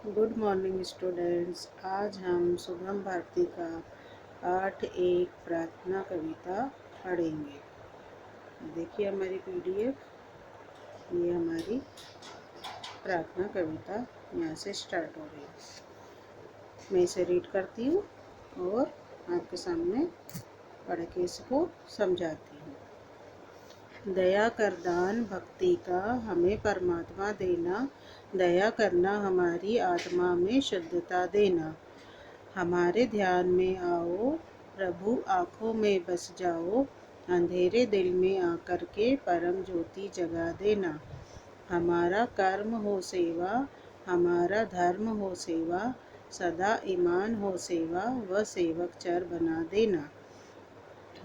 Good morning students. आज हम शुभम भारती का पाठ एक प्रार्थना कविता पढ़ेंगे। देखिए हमारी पीडीएफ, ये हमारी प्रार्थना कविता यहाँ से स्टार्ट हो रही है। मैं इसे रीड करती हूँ और आपके सामने पढ़ के इसको समझाती हूँ। दया कर दान भक्ति का हमें परमात्मा देना, दया करना हमारी आत्मा में शुद्धता देना। हमारे ध्यान में आओ प्रभु, आँखों में बस जाओ, अंधेरे दिल में आकर के परम ज्योति जगा देना। हमारा कर्म हो सेवा, हमारा धर्म हो सेवा, सदा ईमान हो सेवा, व सेवक चर बना देना।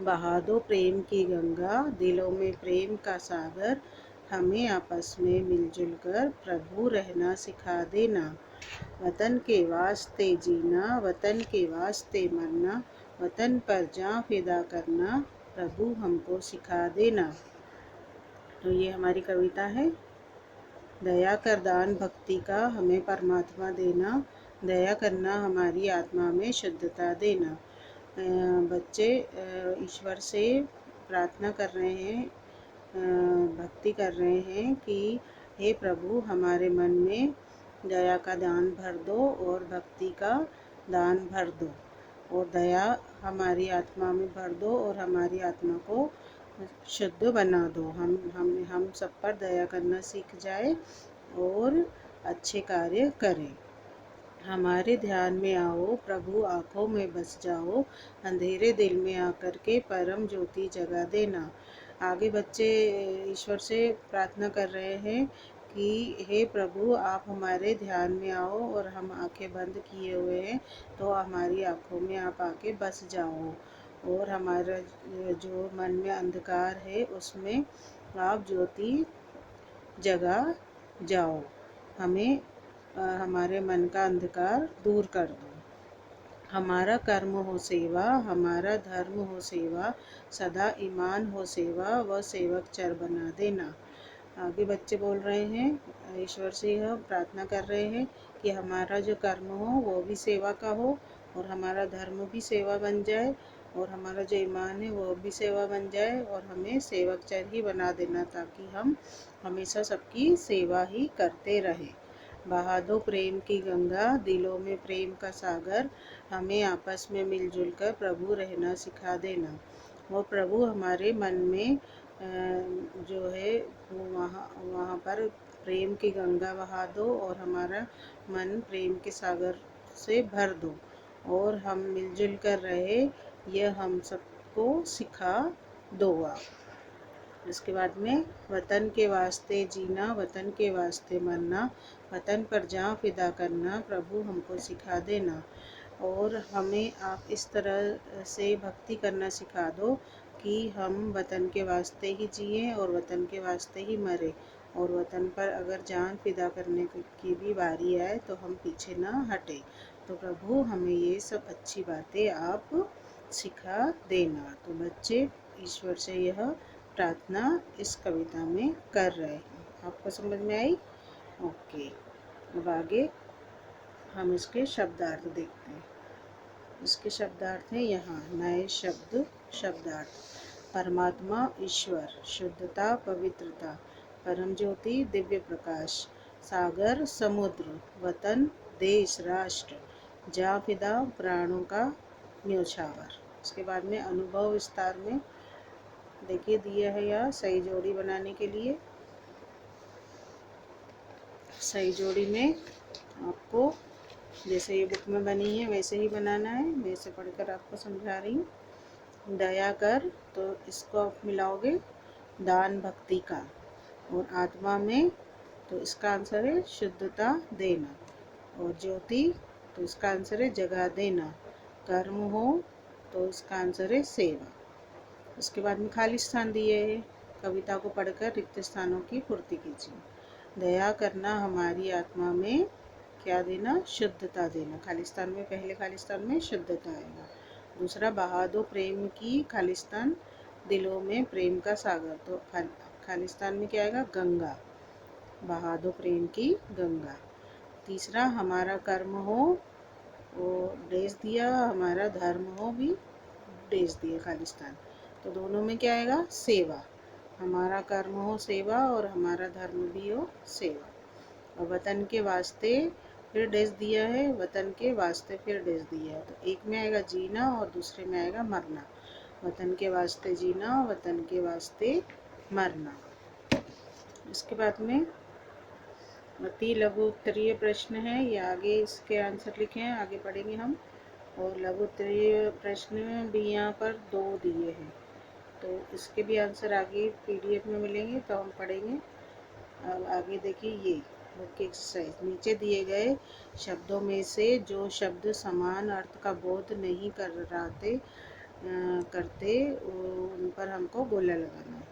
बहा दो प्रेम की गंगा, दिलों में प्रेम का सागर, हमें आपस में मिलजुल कर प्रभु रहना सिखा देना। वतन के वास्ते जीना, वतन के वास्ते मरना, वतन पर जान फिदा करना, प्रभु हमको सिखा देना। तो ये हमारी कविता है। दया कर दान भक्ति का हमें परमात्मा देना, दया करना हमारी आत्मा में शुद्धता देना। बच्चे ईश्वर से प्रार्थना कर रहे हैं, भक्ति कर रहे हैं कि हे प्रभु, हमारे मन में दया का दान भर दो और भक्ति का दान भर दो, और दया हमारी आत्मा में भर दो और हमारी आत्मा को शुद्ध बना दो। हम सब पर दया करना सीख जाए और अच्छे कार्य करें। हमारे ध्यान में आओ प्रभु, आँखों में बस जाओ, अंधेरे दिल में आकर के परम ज्योति जगा देना। आगे बच्चे ईश्वर से प्रार्थना कर रहे हैं कि हे प्रभु, आप हमारे ध्यान में आओ और हम आंखें बंद किए हुए हैं, तो हमारी आँखों में आप आके बस जाओ, और हमारा जो मन में अंधकार है उसमें आप ज्योति जगा जाओ। हमें हमारे मन का अंधकार दूर कर दो। हमारा कर्म हो सेवा, हमारा धर्म हो सेवा, सदा ईमान हो सेवा, व सेवक चर बना देना। आगे बच्चे बोल रहे हैं, ईश्वर से यह प्रार्थना कर रहे हैं कि हमारा जो कर्म हो वो भी सेवा का हो, और हमारा धर्म भी सेवा बन जाए, और हमारा जो ईमान है वो भी सेवा बन जाए, और हमें सेवक चर ही बना देना, ताकि हम हमेशा सबकी सेवा ही करते रहें। बहा दो प्रेम की गंगा, दिलों में प्रेम का सागर, हमें आपस में मिलजुल कर प्रभु रहना सिखा देना। वो प्रभु हमारे मन में जो है वहाँ पर प्रेम की गंगा बहा दो, और हमारा मन प्रेम के सागर से भर दो, और हम मिलजुल कर रहे, यह हम सबको सिखा दो आप। इसके बाद में वतन के वास्ते जीना, वतन के वास्ते मरना, वतन पर जान फिदा करना, प्रभु हमको सिखा देना। और हमें आप इस तरह से भक्ति करना सिखा दो कि हम वतन के वास्ते ही जिएं और वतन के वास्ते ही मरें, और वतन पर अगर जान फिदा करने की भी बारी आए तो हम पीछे ना हटें। तो प्रभु हमें ये सब अच्छी बातें आप सिखा देना। तो बच्चे ईश्वर से यह प्रार्थना इस कविता में कर रहे हैं। आपको समझ में आई? ओके, अब आगे हम इसके शब्दार्थ देखते हैं। इसके शब्दार्थ है यहाँ नए शब्दार्थ। परमात्मा ईश्वर, शुद्धता पवित्रता, परम ज्योति दिव्य प्रकाश, सागर समुद्र, वतन देश राष्ट्र, जा फिदा प्राणों का न्योछावर। इसके बाद में अनुभव विस्तार में देखिए दिया है यह सही जोड़ी बनाने के लिए। सही जोड़ी में आपको जैसे ये बुक में बनी है वैसे ही बनाना है। मैं इसे पढ़कर आपको समझा रही हूँ। दया कर, तो इसको आप मिलाओगे दान भक्ति का, और आत्मा में तो इसका आंसर है शुद्धता देना, और ज्योति तो इसका आंसर है जगा देना, कर्म हो तो इसका आंसर है सेवा। इसके बाद में खाली स्थान दिए हैं। कविता को पढ़कर रिक्त स्थानों की पूर्ति कीजिए। दया करना हमारी आत्मा में क्या देना? शुद्धता देना। खालिस्तान में पहले खालिस्तान में शुद्धता आएगा। दूसरा, बहा दो प्रेम की, खालिस्तान दिलों में प्रेम का सागर, तो खालिस्तान में क्या आएगा? गंगा। बहा दो प्रेम की गंगा। तीसरा हमारा कर्म हो, वो डेज दिया, हमारा धर्म हो भी डेज दिया खालिस्तान। तो दोनों में क्या आएगा? सेवा। हमारा कर्म हो सेवा और हमारा धर्म भी हो सेवा। और वतन के वास्ते फिर डेज दिया है, वतन के वास्ते फिर डेज दिया है। तो एक में आएगा जीना और दूसरे में आएगा मरना। वतन के वास्ते जीना, वतन के वास्ते मरना। इसके बाद में अति लघु उत्तरीय प्रश्न है, ये आगे इसके आंसर लिखे हैं, आगे पढ़ेंगे हम। और लघु उत्तरीय प्रश्न भी यहाँ पर 2 दिए हैं, तो इसके भी आंसर आगे PDF में मिलेंगे तो हम पढ़ेंगे। अब आगे देखिए ये बुक की एक्सरसाइज। नीचे दिए गए शब्दों में से जो शब्द समान अर्थ का बोध नहीं करते उन पर हमको गोला लगाना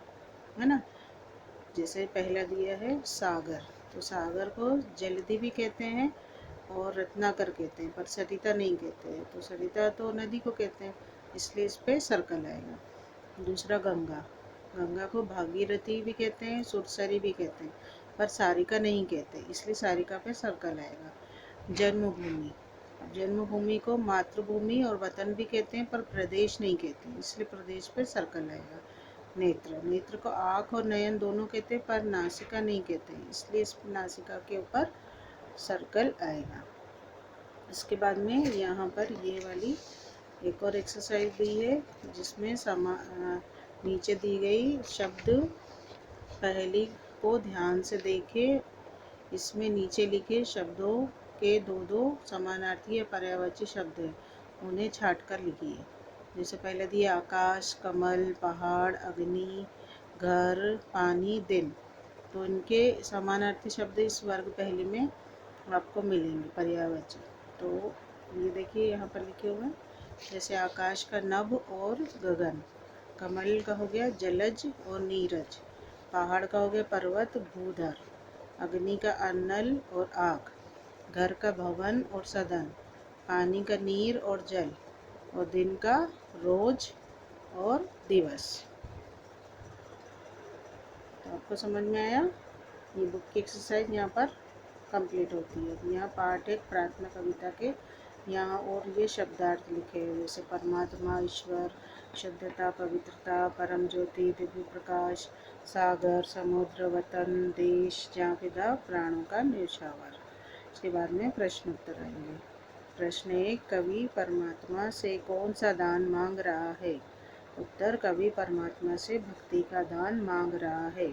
है ना। जैसे पहला दिया है सागर, तो सागर को जलधि भी कहते हैं और रत्नाकर कहते हैं, पर सरिता नहीं कहते हैं। तो सरिता तो नदी को कहते हैं, इसलिए इस पर सर्कल आएगा। दूसरा गंगा, गंगा को भागीरथी भी कहते हैं, सुरसरी भी कहते हैं, पर सारिका नहीं कहते, इसलिए सारिका पे सर्कल आएगा। जन्मभूमि, जन्मभूमि को मातृभूमि और वतन भी कहते हैं, पर प्रदेश नहीं कहते, इसलिए प्रदेश पे सर्कल आएगा। नेत्र, नेत्र को आँख और नयन दोनों कहते हैं, पर नासिका नहीं कहते, इसलिए इस नासिका के ऊपर सर्कल आएगा। इसके बाद में यहाँ पर ये वाली एक और एक्सरसाइज दी है, जिसमें नीचे दी गई शब्द पहली को ध्यान से देखें। इसमें नीचे लिखे शब्दों के दो समानार्थी या पर्यायवाची शब्द हैं, उन्हें छाट कर लिखिए। जैसे पहले दिया आकाश, कमल, पहाड़, अग्नि, घर, पानी, दिन। तो इनके समानार्थी शब्द इस वर्ग पहले में आपको मिलेंगे पर्यायवाची। तो ये देखिए यहाँ पर लिखे हुए हैं, जैसे आकाश का नभ और गगन, कमल का हो गया जलज और नीरज, पहाड़ का हो गया पर्वत भूधर, अग्नि का अन्नल और आग, घर का भवन और सदन, पानी का नीर और जल, और दिन का रोज और दिवस। तो आपको समझ में आया? ये बुक की एक्सरसाइज यहाँ पर कंप्लीट होती है। यहाँ पार्ट 1 प्रार्थना कविता के यहाँ और ये शब्दार्थ लिखे हैं, जैसे परमात्मा, ईश्वर, शुद्धता, पवित्रता, परम ज्योति, दिव्य प्रकाश, सागर, समुद्र, वतन, देश, जाफिदा, प्राणों का न्यौछावर। इसके बाद में प्रश्न उत्तर आएंगे। प्रश्न 1, कवि परमात्मा से कौन सा दान मांग रहा है? उत्तर, कवि परमात्मा से भक्ति का दान मांग रहा है।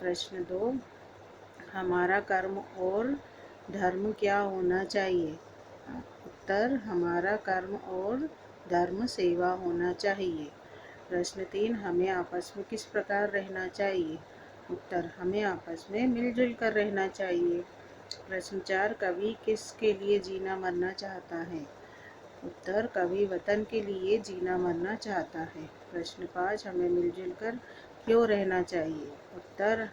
प्रश्न 2, हमारा कर्म और धर्म क्या होना चाहिए? उत्तर, हमारा कर्म और धर्म सेवा होना चाहिए। प्रश्न 3, हमें आपस में किस प्रकार रहना चाहिए? उत्तर, हमें आपस में मिलजुल कर रहना चाहिए। प्रश्न 4, कवि किसके लिए जीना मरना चाहता है? उत्तर, कवि वतन के लिए जीना मरना चाहता है। प्रश्न 5, हमें मिलजुल कर क्यों रहना चाहिए? उत्तर,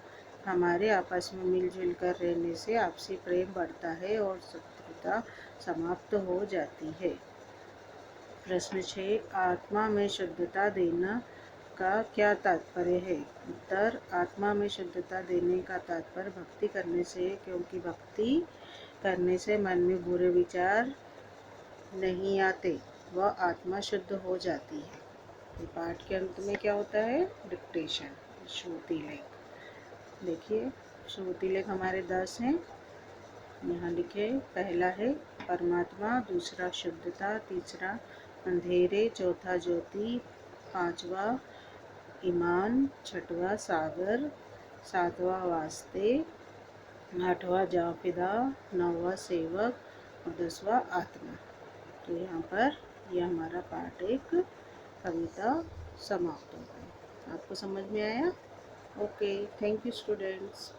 हमारे आपस में मिलजुल कर रहने से आपसी प्रेम बढ़ता है और शत्रुता समाप्त हो जाती है। प्रश्न 6, आत्मा में शुद्धता देना का क्या तात्पर्य है? उत्तर, आत्मा में शुद्धता देने का तात्पर्य भक्ति करने से, क्योंकि भक्ति करने से मन में बुरे विचार नहीं आते, वह आत्मा शुद्ध हो जाती है। पाठ के अंत में क्या होता है? डिक्टेशन, श्रुति लेख। देखिए श्रुति लेख हमारे 10 हैं, यहाँ लिखे। पहला है परमात्मा, दूसरा शुद्धता, तीसरा अंधेरे, चौथा ज्योति, पांचवा ईमान, छठवा सागर, सातवां वास्ते, आठवां जाफिदा, नौवां सेवक और 10वां आत्मा। तो यहाँ पर यह हमारा पार्ट 1 कविता समाप्त हो गई। आपको समझ में आया? Okay, thank you students.